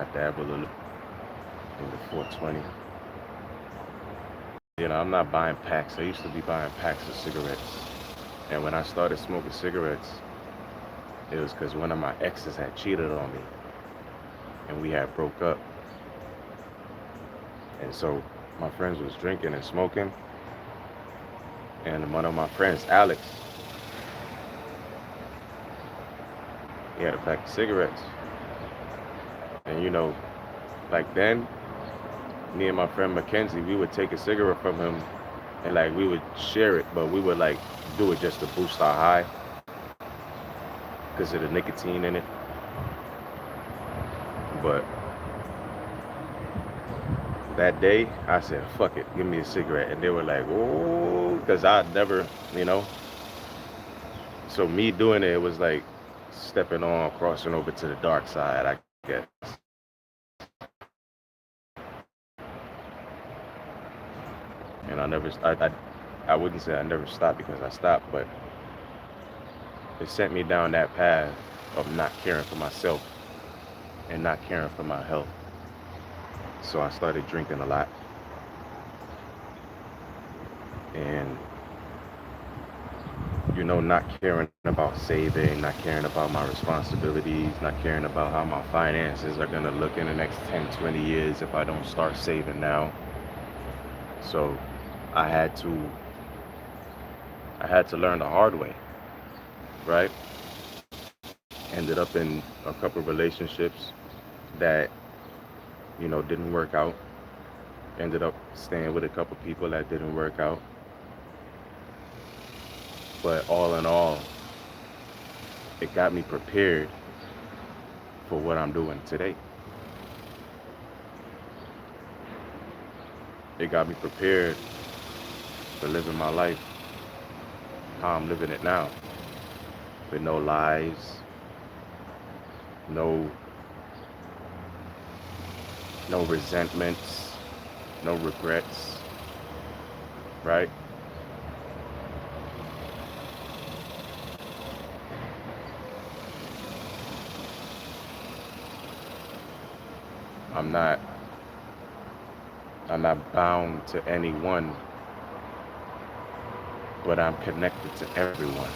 I dabble a little in the 420. I'm not buying packs. I used to be buying packs of cigarettes. And when I started smoking cigarettes, it was because one of my exes had cheated on me and we had broke up. And so my friends was drinking and smoking. And one of my friends, Alex, he had a pack of cigarettes. And like then, me and my friend Mackenzie, we would take a cigarette from him and like we would share it, but we would like do it just to boost our high because of the nicotine in it. But that day, I said, fuck it, give me a cigarette. And they were like, oh, because I'd never, you know. So me doing it was like stepping on, crossing over to the dark side, I guess. And I wouldn't say I never stopped because I stopped, but it sent me down that path of not caring for myself and not caring for my health. So I started drinking a lot. And, not caring about saving, not caring about my responsibilities, not caring about how my finances are going to look in the next 10, 20 years if I don't start saving now. So I had to learn the hard way, right? Ended up in a couple of relationships that, didn't work out. Ended up staying with a couple people that didn't work out. But all in all, it got me prepared for what I'm doing today. It got me prepared for living my life how I'm living it now. With no lies, no resentments, no regrets, right? I'm not bound to anyone, but I'm connected to everyone.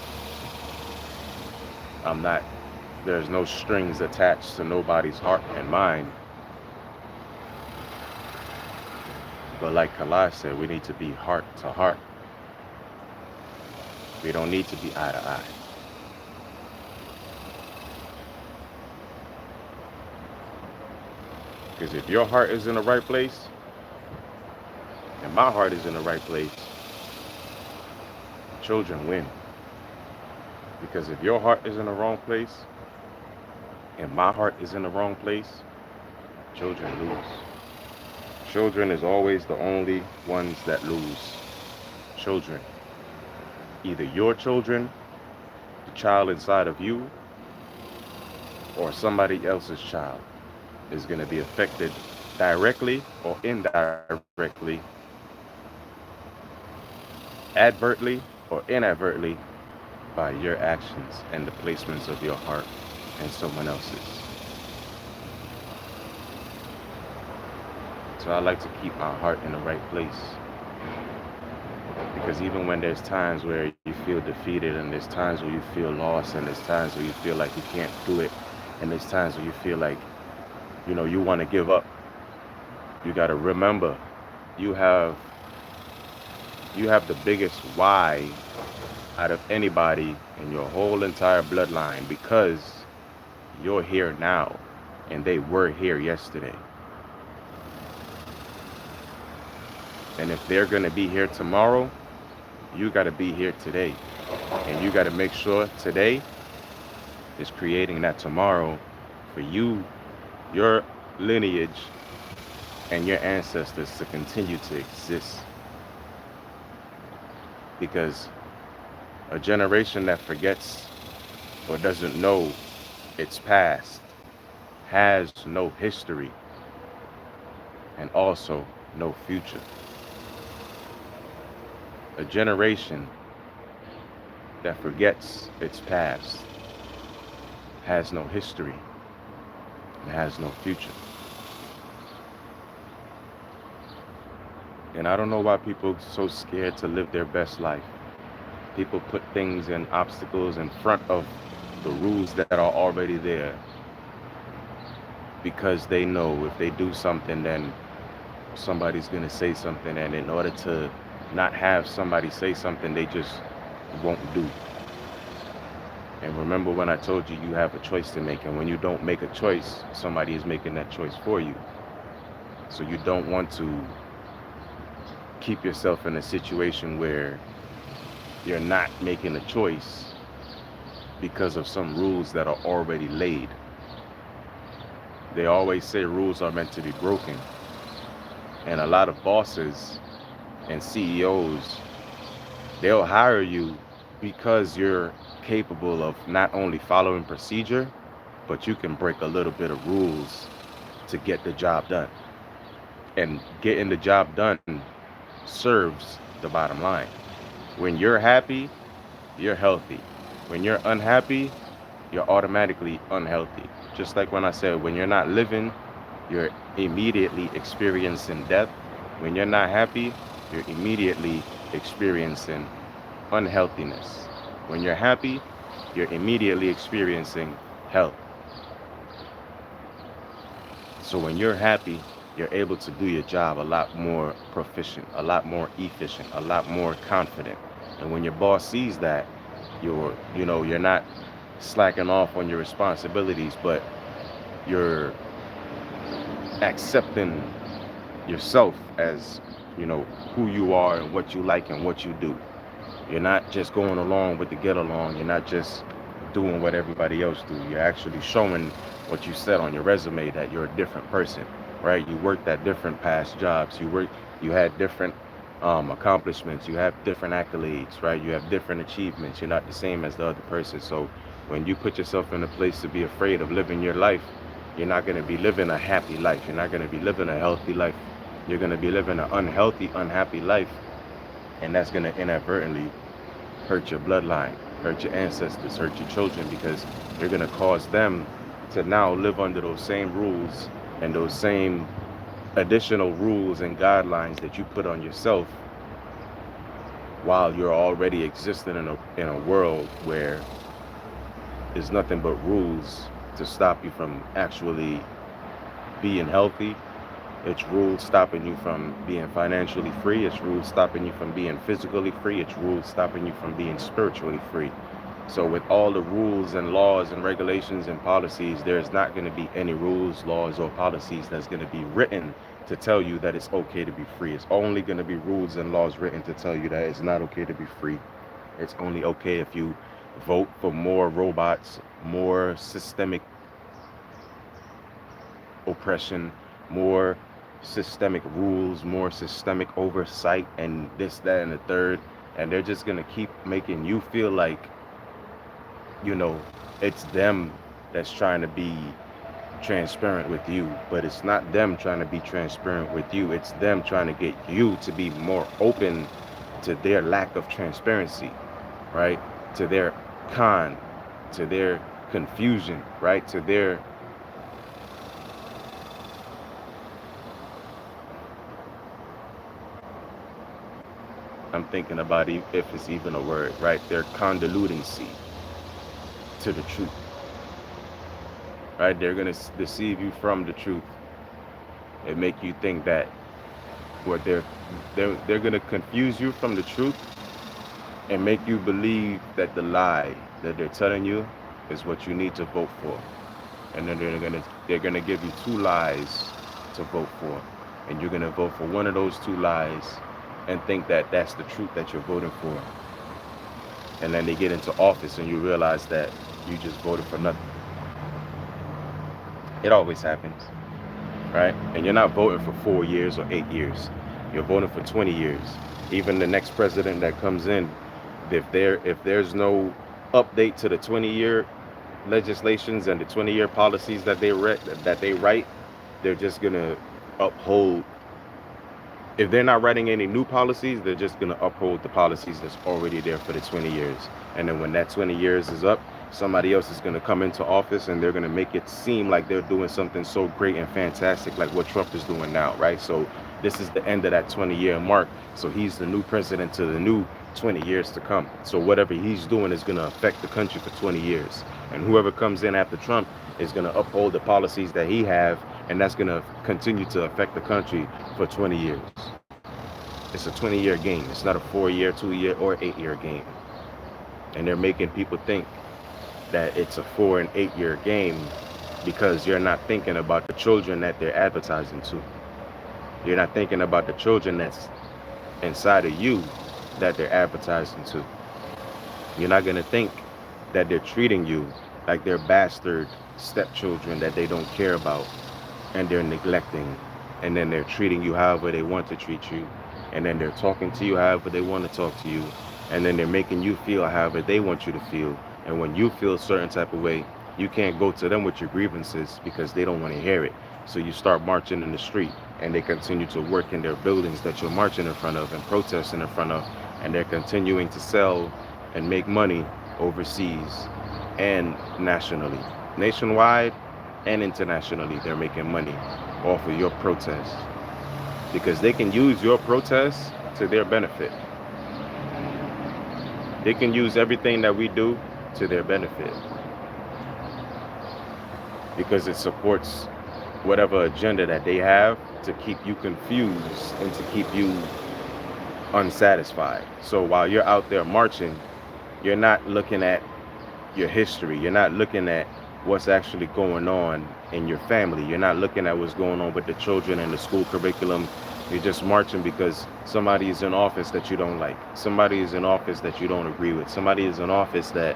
There's no strings attached to nobody's heart and mind. But like Kalai said, we need to be heart to heart. We don't need to be eye to eye. Because if your heart is in the right place, and my heart is in the right place, children win. Because if your heart is in the wrong place, and my heart is in the wrong place, children lose. Children is always the only ones that lose. Children. Either your children, the child inside of you, or somebody else's child is going to be affected directly or indirectly, advertently or inadvertently by your actions and the placements of your heart and someone else's. So I like to keep my heart in the right place. Because even when there's times where you feel defeated, and there's times where you feel lost, and there's times where you feel like you can't do it, and there's times where you feel like, you want to give up, you got to remember, you have the biggest why out of anybody in your whole entire bloodline, because you're here now and they were here yesterday. And if they're going to be here tomorrow, you got to be here today. And you got to make sure today is creating that tomorrow for you, your lineage, and your ancestors to continue to exist. Because a generation that forgets or doesn't know its past has no history and also no future. A generation that forgets its past has no history and has no future. And I don't know why people are so scared to live their best life. People put things and obstacles in front of the rules that are already there because they know if they do something, then somebody's going to say something. And in order to not have somebody say something, they just won't do. And remember when I told you you have a choice to make, and when you don't make a choice, somebody is making that choice for you. So you don't want to keep yourself in a situation where you're not making a choice because of some rules that are already laid. They always say rules are meant to be broken. And a lot of bosses and CEOs, they'll hire you because you're capable of not only following procedure, but you can break a little bit of rules to get the job done. And getting the job done serves the bottom line. When you're happy, you're healthy. When you're unhappy, you're automatically unhealthy. Just like when I said, when you're not living, you're immediately experiencing death. When you're not happy, you're immediately experiencing unhealthiness. When you're happy, you're immediately experiencing health. So when you're happy, you're able to do your job a lot more proficient, a lot more efficient, a lot more confident. And when your boss sees that, you're not slacking off on your responsibilities, but you're accepting yourself as, who you are and what you like and what you do. You're not just going along with the get along. You're not just doing what everybody else do. You're actually showing what you said on your resume, that you're a different person, right? You worked at different past jobs. You had different accomplishments. You have different accolades, right? You have different achievements. You're not the same as the other person. So when you put yourself in a place to be afraid of living your life, you're not going to be living a happy life. You're not going to be living a healthy life. You're going to be living an unhealthy, unhappy life. And that's going to inadvertently hurt your bloodline, hurt your ancestors, hurt your children, because you're going to cause them to now live under those same rules and those same additional rules and guidelines that you put on yourself, while you're already existing in a world where there's nothing but rules to stop you from actually being healthy. It's rules stopping you from being financially free. It's rules stopping you from being physically free. It's rules stopping you from being spiritually free. So with all the rules and laws and regulations and policies, there's not going to be any rules, laws, or policies that's going to be written to tell you that it's okay to be free. It's only going to be rules and laws written to tell you that it's not okay to be free. It's only okay if you vote for more robots, more systemic oppression, more systemic rules, more systemic oversight, and this, that, and the third. And they're just going to keep making you feel like, it's them that's trying to be transparent with you, but it's not them trying to be transparent with you. It's them trying to get you to be more open to their lack of transparency, right? To their con, to their confusion, right? To their I'm thinking about if it's even a word, right? Their convolutancy to the truth, right? They're going to deceive you from the truth and make you think that what they're going to confuse you from the truth and make you believe that the lie that they're telling you is what you need to vote for. And then they're gonna give you two lies to vote for, and you're gonna vote for one of those two lies and think that that's the truth that you're voting for. And then they get into office and you realize that you just voted for nothing. It always happens, right? And you're not voting for 4 years or 8 years. You're voting for 20 years. Even the next president that comes in, if there's no update to the 20-year legislations and the 20-year policies that they write, they're just gonna uphold. If they're not writing any new policies, they're just gonna uphold the policies that's already there for the 20 years. And then when that 20 years is up, Somebody else is going to come into office and they're going to make it seem like they're doing something so great and fantastic like what Trump is doing now, right? So this is the end of that 20-year mark. So he's the new president to the new 20 years to come. So whatever he's doing is going to affect the country for 20 years. And whoever comes in after Trump is going to uphold the policies that he have, and that's going to continue to affect the country for 20 years. It's a 20-year game. It's not a 4-year, 2-year, or 8-year game. And they're making people think that it's a 4 and 8-year game because you're not thinking about the children that they're advertising to. You're not thinking about the children that's inside of you that they're advertising to. You're not going to think that they're treating you like they're bastard stepchildren that they don't care about and they're neglecting, and then they're treating you however they want to treat you, and then they're talking to you however they want to talk to you, and then they're making you feel however they want you to feel. And when you feel a certain type of way, you can't go to them with your grievances because they don't want to hear it. So you start marching in the street, and they continue to work in their buildings that you're marching in front of and protesting in front of, and they're continuing to sell and make money overseas and nationally. Nationwide and internationally, they're making money off of your protests because they can use your protests to their benefit. They can use everything that we do to their benefit because it supports whatever agenda that they have to keep you confused and to keep you unsatisfied. So while you're out there marching, you're not looking at your history. You're not looking at what's actually going on in your family. You're not looking at what's going on with the children and the school curriculum. You're just marching because somebody is in office that you don't like. Somebody is in office that you don't agree with. Somebody is in office that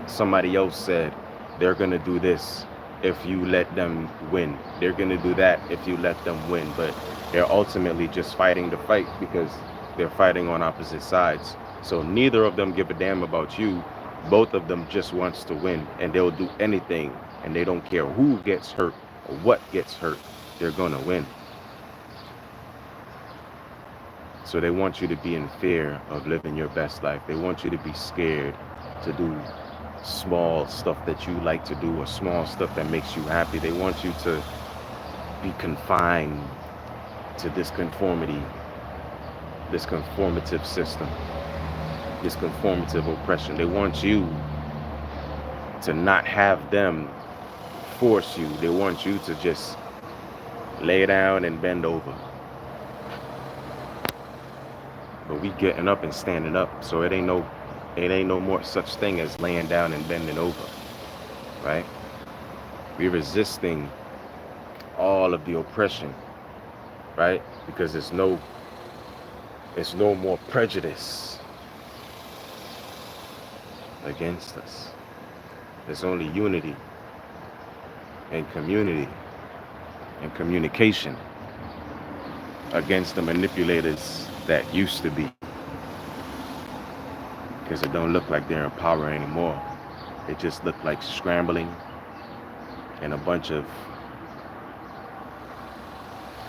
somebody else said they're going to do this if you let them win. They're going to do that if you let them win. But they're ultimately just fighting the fight because they're fighting on opposite sides. So neither of them give a damn about you. Both of them just wants to win, and they'll do anything, and they don't care who gets hurt or what gets hurt. They're going to win. So they want you to be in fear of living your best life. They want you to be scared to do small stuff that you like to do or small stuff that makes you happy. They want you to be confined to this conformity, this conformative system, this conformative oppression. They want you to not have them force you. They want you to just lay down and bend over. But we getting up and standing up, so it ain't no more such thing as laying down and bending over, right? We're resisting all of the oppression, right? Because it's no more prejudice against us. There's only unity and community and communication against the manipulators that used to be. Because it don't look like they're in power anymore. It just look like scrambling and a bunch of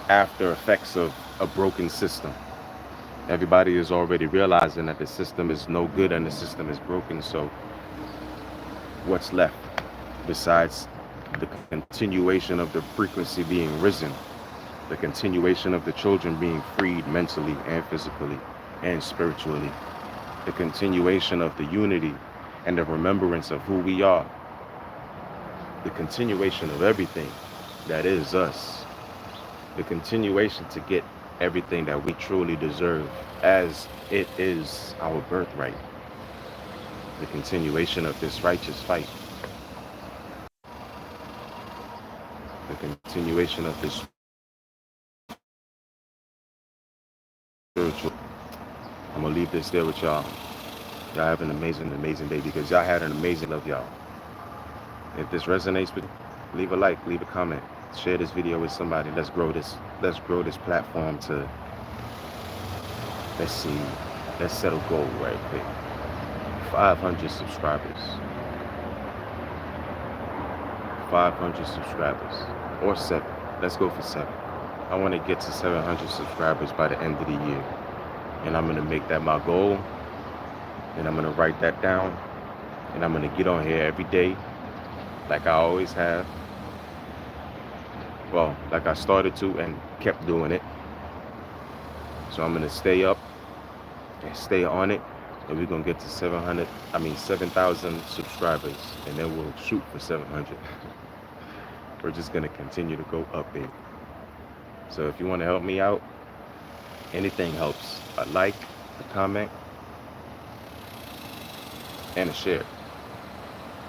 after effects of a broken system. Everybody is already realizing that the system is no good and the system is broken. So what's left besides the continuation of the frequency being risen, the continuation of the children being freed mentally and physically and spiritually, the continuation of the unity and the remembrance of who we are, the continuation of everything that is us, the continuation to get everything that we truly deserve as it is our birthright, the continuation of this righteous fight, the continuation of this spiritual. I'm gonna leave this there with y'all. Y'all have an amazing day because y'all had an amazing love, y'all. If this resonates with you, leave a like, leave a comment, share this video with somebody. Let's grow this platform to, let's set a goal right quick. 500 subscribers. 500 subscribers. Or 7. Let's go for 7. I want to get to 700 subscribers by the end of the year. And I'm going to make that my goal. And I'm going to write that down. And I'm going to get on here every day like I always have. Well, like I started to and kept doing it. So I'm going to stay up and stay on it. And we're going to get to 7,000 subscribers. And then we'll shoot for 700. We're just going to continue to go up, baby. So if you want to help me out, anything helps. A like, a comment, and a share,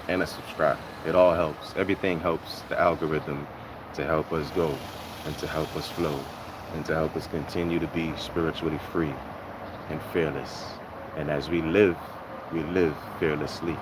and a subscribe. It all helps. Everything helps the algorithm to help us go, and to help us flow, and to help us continue to be spiritually free and fearless. And as we live fearlessly.